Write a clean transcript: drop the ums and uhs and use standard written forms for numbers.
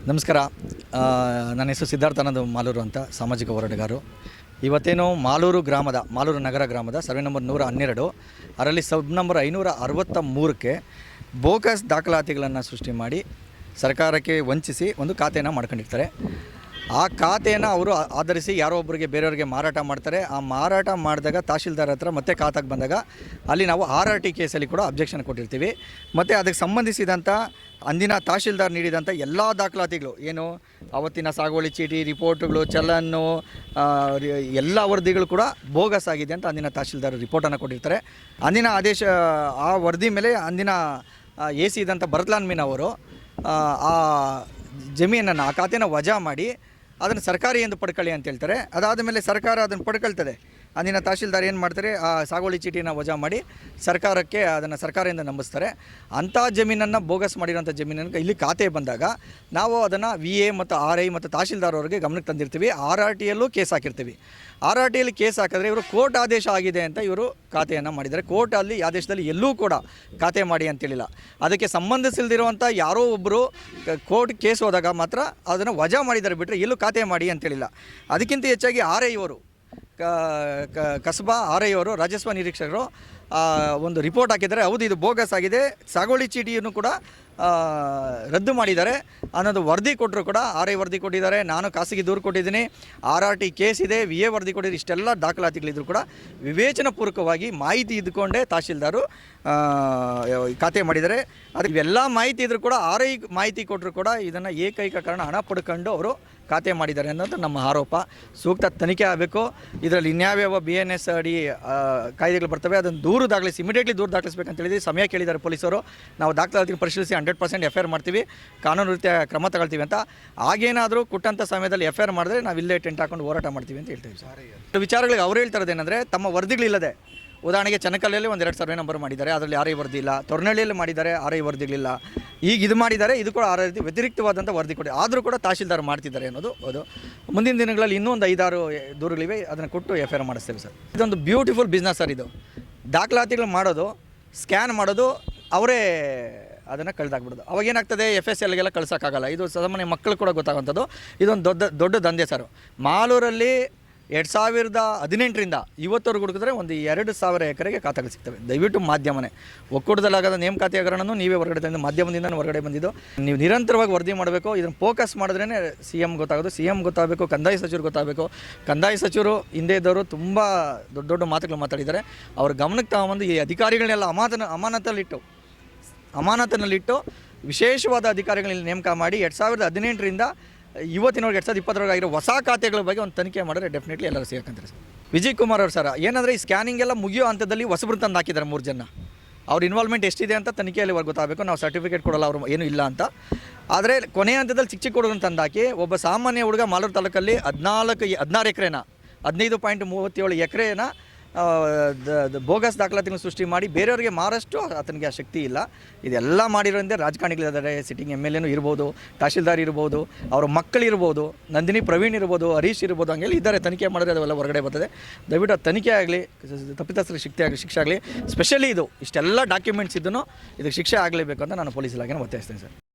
ನಮಸ್ಕಾರ. ನನ್ನ ಹೆಸರು ಸಿದ್ಧಾರ್ಥ ಅನ್ನೋದು ಮಾಲೂರು ಅಂತ, ಸಾಮಾಜಿಕ ಹೋರಾಟಗಾರರು. ಇವತ್ತೇನು ಮಾಲೂರು ನಗರ ಗ್ರಾಮದ ಸರ್ವೆ ನಂಬರ್ 112 ಅದರಲ್ಲಿ ಸಬ್ ನಂಬರ್ 563ಕ್ಕೆ ಬೋಗಸ್ ದಾಖಲಾತಿಗಳನ್ನು ಸೃಷ್ಟಿ ಮಾಡಿ ಸರ್ಕಾರಕ್ಕೆ ವಂಚಿಸಿ ಒಂದು ಖಾತೆಯನ್ನು ಮಾಡ್ಕೊಂಡಿರ್ತಾರೆ. ಆ ಖಾತೆಯನ್ನು ಅವರು ಆಧರಿಸಿ ಯಾರೋ ಒಬ್ಬರಿಗೆ ಬೇರೆಯವರಿಗೆ ಮಾರಾಟ ಮಾಡ್ತಾರೆ. ಆ ಮಾರಾಟ ಮಾಡಿದಾಗ ತಹಶೀಲ್ದಾರ್ ಹತ್ರ ಮತ್ತೆ ಖಾತೆಗೆ ಬಂದಾಗ ಅಲ್ಲಿ ನಾವು RRT ಕೇಸಲ್ಲಿ ಕೂಡ ಅಬ್ಜೆಕ್ಷನ್ ಕೊಟ್ಟಿರ್ತೀವಿ. ಮತ್ತು ಅದಕ್ಕೆ ಸಂಬಂಧಿಸಿದಂಥ ಅಂದಿನ ತಹಶೀಲ್ದಾರ್ ನೀಡಿದಂಥ ಎಲ್ಲ ದಾಖಲಾತಿಗಳು ಏನು ಅವತ್ತಿನ ಸಾಗುವಳಿ ಚೀಟಿ, ರಿಪೋರ್ಟ್ಗಳು, ಚಲನ್ನು, ಎಲ್ಲ ವರದಿಗಳು ಕೂಡ ಬೋಗಸ್ ಆಗಿದೆ ಅಂತ ಅಂದಿನ ತಹಶೀಲ್ದಾರ್ ರಿಪೋರ್ಟನ್ನು ಕೊಟ್ಟಿರ್ತಾರೆ. ಅಂದಿನ ಆದೇಶ ಆ ವರದಿ ಮೇಲೆ ಅಂದಿನ AC ಇದ್ದಂಥ ಭರತ್ಲಾಲ್ ಮೀನಾ ಅವರು ಆ ಜಮೀನನ್ನು, ಆ ಖಾತೆನ ವಜಾ ಮಾಡಿ ಅದನ್ನು ಸರ್ಕಾರಿ ಎಂದು ಪಡ್ಕೊಳ್ಳಿ ಅಂತ ಹೇಳ್ತಾರೆ. ಅದಾದ ಮೇಲೆ ಸರ್ಕಾರ ಅದನ್ನು ಪಡ್ಕೊಳ್ತದೆ. ಅಂದಿನ ತಹಶೀಲ್ದಾರ್ ಏನು ಮಾಡ್ತಾರೆ, ಆ ಸಾಗುವಳಿ ಚೀಟಿನ ವಜಾ ಮಾಡಿ ಸರ್ಕಾರಕ್ಕೆ ಅದನ್ನು ಸರ್ಕಾರದಿಂದ ನಂಬಿಸ್ತಾರೆ. ಅಂಥ ಜಮೀನನ್ನು ಬೋಗಸ್ ಮಾಡಿರೋಂಥ ಜಮೀನನ್ನು ಇಲ್ಲಿ ಖಾತೆ ಬಂದಾಗ ನಾವು ಅದನ್ನು VA ಮತ್ತು RI ಮತ್ತು ತಹಶೀಲ್ದಾರ್ ಅವರಿಗೆ ಗಮನಕ್ಕೆ ತಂದಿರ್ತೀವಿ. RRTಯಲ್ಲೂ ಕೇಸ್ ಹಾಕಿರ್ತೀವಿ. RRTಯಲ್ಲಿ ಕೇಸ್ ಹಾಕಿದ್ರೆ ಇವರು ಕೋರ್ಟ್ ಆದೇಶ ಆಗಿದೆ ಅಂತ ಇವರು ಖಾತೆಯನ್ನು ಮಾಡಿದ್ದಾರೆ. ಕೋರ್ಟಲ್ಲಿ ಆದೇಶದಲ್ಲಿ ಎಲ್ಲೂ ಕೂಡ ಖಾತೆ ಮಾಡಿ ಅಂತೇಳಿಲ್ಲ. ಅದಕ್ಕೆ ಸಂಬಂಧಿಸಿಲ್ದಿರುವಂಥ ಯಾರೋ ಒಬ್ಬರು ಕೋರ್ಟ್ ಕೇಸ್ ಹೋದಾಗ ಮಾತ್ರ ಅದನ್ನು ವಜಾ ಮಾಡಿದ್ದಾರೆ, ಬಿಟ್ಟರೆ ಎಲ್ಲೂ ಖಾತೆ ಮಾಡಿ ಅಂತೇಳಿಲ್ಲ. ಅದಕ್ಕಿಂತ ಹೆಚ್ಚಾಗಿ RI ಅವರು ಕಸಬಾ RI ಅವರು ರಾಜಸ್ವ ನಿರೀಕ್ಷಕರು ಒಂದು ರಿಪೋರ್ಟ್ ಹಾಕಿದ್ದಾರೆ. ಹೌದು, ಇದು ಬೋಗಸ್ ಆಗಿದೆ, ಸಾಗುವಳಿ ಚೀಟಿಯನ್ನು ಕೂಡ ರದ್ದು ಮಾಡಿದ್ದಾರೆ ಅನ್ನೋದು ವರದಿ ಕೊಟ್ಟರು ಕೂಡ RI ವರದಿ ಕೊಟ್ಟಿದ್ದಾರೆ. ನಾನು ಖಾಸಗಿ ದೂರು ಕೊಟ್ಟಿದ್ದೀನಿ, RRT ಕೇಸ್ ಇದೆ, VA ವರದಿ ಕೊಟ್ಟಿದ್ದು, ಇಷ್ಟೆಲ್ಲ ದಾಖಲಾತಿಗಳಿದ್ರು ಕೂಡ ವಿವೇಚನಾಪೂರ್ವಕವಾಗಿ ಮಾಹಿತಿ ಇದ್ದುಕೊಂಡೇ ತಹಶೀಲ್ದಾರು ಖಾತೆ ಮಾಡಿದ್ದಾರೆ. ಅದಕ್ಕೆ ಇವೆಲ್ಲ ಮಾಹಿತಿ ಇದ್ದರೂ ಕೂಡ RI ಮಾಹಿತಿ ಕೊಟ್ಟರು ಕೂಡ ಇದನ್ನು ಏಕೈಕ ಕಾರಣ ಹಣ ಪಡ್ಕೊಂಡು ಅವರು ಖಾತೆ ಮಾಡಿದ್ದಾರೆ ಅನ್ನೋದು ನಮ್ಮ ಆರೋಪ. ಸೂಕ್ತ ತನಿಖೆ ಆಗಬೇಕು. ಇದರಲ್ಲಿ ಇನ್ಯಾವ್ಯಾವ BNS ಅಡಿ ಕಾಯ್ದೆಗಳು ಬರ್ತವೆ, ಅದನ್ನು ದೂರು ದಾಖಲಿಸಿ, ಇಮಿಡಿಯೇಟ್ಲಿ ದೂರು ದಾಖಲಿಸಬೇಕಂತ ಹೇಳಿದ್ವಿ. ಸಮಯ ಕೇಳಿದ್ದಾರೆ ಪೊಲೀಸರು. ನಾವು ದಾಖಲಾತಿ ಪರಿಶೀಲಿಸಿ 100% FIR ಮಾಡ್ತೀವಿ, ಕಾನೂನು ರೀತಿಯ ಕ್ರಮ ತಗೊಳ್ತೀವಿ ಅಂತ. ಆಗೇನಾದರೂ ಕೊಟ್ಟಂಥ ಸಮಯದಲ್ಲಿ FIR ಮಾಡಿದ್ರೆ ನಾವು ಇಲ್ಲೇ ಟೆಂಟ್ ಹಾಕೊಂಡು ಹೋರಾಟ ಮಾಡ್ತೀವಿ ಅಂತ ಹೇಳ್ತೀವಿ. ಸರ್, ವಿಚಾರಗಳಿಗೆ ಅವ್ರು ಹೇಳ್ತಾರದೇನೆಂದರೆ, ತಮ್ಮ ವರದಿಗಳಿಲ್ಲದೆ, ಉದಾಹರಣೆಗೆ ಚನಕಲ್ಲಲ್ಲಿ 2 ಸರ್ವೆ ನಂಬರ್ ಮಾಡಿದ್ದಾರೆ, ಅದರಲ್ಲಿ RI ವರದಿ ಇಲ್ಲ. ತೊರ್ನಹಳ್ಳಿಯಲ್ಲಿ ಮಾಡಿದ್ದಾರೆ, RI ವರದಿಗಳಿಲ್ಲ. ಈಗ ಇದು ಮಾಡಿದ್ದಾರೆ, ಇದು ಕೂಡ RI ವ್ಯತಿರಿಕ್ತವಾದಂಥ ವರದಿ ಕೊಡಿ, ಆದರೂ ಕೂಡ ತಹಶೀಲ್ದಾರ್ ಮಾಡ್ತಿದ್ದಾರೆ ಅನ್ನೋದು ಅದು. ಮುಂದಿನ ದಿನಗಳಲ್ಲಿ ಇನ್ನೂ ಒಂದು 5-6 ದೂರುಗಳಿವೆ, ಅದನ್ನು ಕೊಟ್ಟು FIR ಮಾಡಿಸ್ತೇವೆ ಸರ್. ಇದೊಂದು ಬ್ಯೂಟಿಫುಲ್ ಬಿಸ್ನೆಸ್ ಸರ್. ಇದು ದಾಖಲಾತಿಗಳು ಮಾಡೋದು, ಸ್ಕ್ಯಾನ್ ಮಾಡೋದು, ಅವರೇ ಅದನ್ನು ಕಳೆದಾಕ್ಬಿಡೋದು. ಅವಾಗೇನಾಗ್ತದೆ, FSLಗೆಲ್ಲ ಕಳ್ಸೋಕ್ಕಾಗಲ್ಲ. ಇದು ಸಾಮಾನ್ಯ ಮಕ್ಕಳು ಕೂಡ ಗೊತ್ತಾಗುವಂಥದ್ದು. ಇದೊಂದು ದೊಡ್ಡ ದಂಧೆ ಸರ್. ಮಾಲೂರಲ್ಲಿ 2018ರಿಂದ ಇವತ್ತವರೆಗೂ ಹುಡುಕಿದ್ರೆ ಒಂದು 2000 ಎಕರೆಗೆ ಖಾತೆಗಳು ಸಿಗ್ತವೆ. ದಯವಿಟ್ಟು ಮಾಧ್ಯಮನೇ, ಒಕ್ಕೂಟದಲ್ಲಾಗದ ನೇಮಕಾತಿ ಹಗರಣನೂ ನೀವೇ ಹೊರಗಡೆ ತಂದು ಮಾಧ್ಯಮದಿಂದ ಹೊರಗಡೆ ಬಂದಿದ್ದು. ನೀವು ನಿರಂತರವಾಗಿ ವರದಿ ಮಾಡಬೇಕು. ಇದನ್ನು ಫೋಕಸ್ ಮಾಡಿದ್ರೇ CM ಗೊತ್ತಾಗೋದು. CM ಗೊತ್ತಾಗಬೇಕು, ಕಂದಾಯ ಸಚಿವರು ಗೊತ್ತಾಗಬೇಕು. ಕಂದಾಯ ಸಚಿವರು ಹಿಂದೆ ಇದ್ದವರು ತುಂಬ ದೊಡ್ಡ ಮಾತುಗಳು ಮಾತಾಡಿದ್ದಾರೆ. ಅವ್ರ ಗಮನಕ್ಕೆ ತಗೊಂಬಂದು ಈ ಅಧಿಕಾರಿಗಳನ್ನೆಲ್ಲ ಅಮಾನತಿನಲ್ಲಿಟ್ಟು ವಿಶೇಷವಾದ ಅಧಿಕಾರಿಗಳನ್ನ ನೇಮಕ ಮಾಡಿ 2018ರಿಂದ ಇವತ್ತಿನವರೆಗೆ 2020 ಆಗಿರೋ ಹೊಸ ಖಾತೆಗಳ ಬಗ್ಗೆ ಒಂದು ತನಿಖೆ ಮಾಡಿದ್ರೆ ಡೆಫಿನೆಟ್ಲಿ ಎಲ್ಲರೂ ಸೇರ್ಕೊಂತಾರೆ ಸರ್. ವಿಜಯ್ ಕುಮಾರ್ ಅವರು ಸರ್ ಏನಂದರೆ, ಈ ಸ್ಕ್ಯಾನಿಂಗ್ ಎಲ್ಲ ಮುಗಿಯೋ ಹಂತದಲ್ಲಿ ಹೊಸಬ್ರು ತಂದು ಹಾಕಿದ್ದಾರೆ 3 ಜನ. ಅವ್ರ ಇನ್ವಾಲ್ವ್ಮೆಂಟ್ ಎಷ್ಟಿದೆ ಅಂತ ತನಿಖೆಯಲ್ಲಿ ಅವ್ರಿಗೆ ಗೊತ್ತಾಗಬೇಕು. ನಾವು ಸರ್ಟಿಫಿಕೇಟ್ ಕೊಡಲ್ಲ, ಅವರು ಏನೂ ಇಲ್ಲ ಅಂತ. ಆದರೆ ಕೊನೆಯ ಹಂತದಲ್ಲಿ ಚಿಕ್ಕ ಹುಡುಗನ ತಂದು ಹಾಕಿ ಒಬ್ಬ ಸಾಮಾನ್ಯ ಹುಡುಗ ಮಾಲೂರು ತಾಲೂಕಲ್ಲಿ 16 ಎಕರೆನ 15.37 ಎಕರೆನ ಬೋಗಸ್ ದಾಖಲಾತಿಗಳನ್ನು ಸೃಷ್ಟಿ ಮಾಡಿ ಬೇರೆಯವರಿಗೆ ಮಾರಷ್ಟು ಆತನಿಗೆ ಆ ಶಕ್ತಿ ಇಲ್ಲ. ಇದೆಲ್ಲ ಮಾಡಿರೋದ್ರಿಂದ ರಾಜಕಾರಣಿಗಳಿದ್ದಾರೆ. ಸಿಟ್ಟಿಂಗ್ MLAನೂ ಇರ್ಬೋದು, ತಹಶೀಲ್ದಾರ್ ಇರ್ಬೋದು, ಅವರ ಮಕ್ಕಳಿರ್ಬೋದು, ನಂದಿನಿ ಪ್ರವೀಣ್ ಇರ್ಬೋದು, ಹರೀಶ್ ಇರ್ಬೋದು, ಹಂಗೆಲ್ಲ ಇದ್ದಾರೆ. ತನಿಖೆ ಮಾಡಿದ್ರೆ ಅದೆಲ್ಲ ಹೊರಗಡೆ ಬರ್ತದೆ. ದಯವಿಟ್ಟು ಅದು ತನಿಖೆ ಆಗಲಿ, ತಪ್ಪಿತಸ್ಥರಿಗೆ ಶಿಕ್ಷೆ ಆಗಲಿ. ಸ್ಪೆಷಲಿ ಇಷ್ಟೆಲ್ಲ ಡಾಕ್ಯುಮೆಂಟ್ಸ್ ಇದ್ದೂ ಇದಕ್ಕೆ ಶಿಕ್ಷೆ ಆಗಲೇಬೇಕು ಅಂತ ನಾನು ಪೊಲೀಸ್ ಇಲಾಖೆನ ಒತ್ತಾಯಿಸ್ತೇನೆ ಸರ್.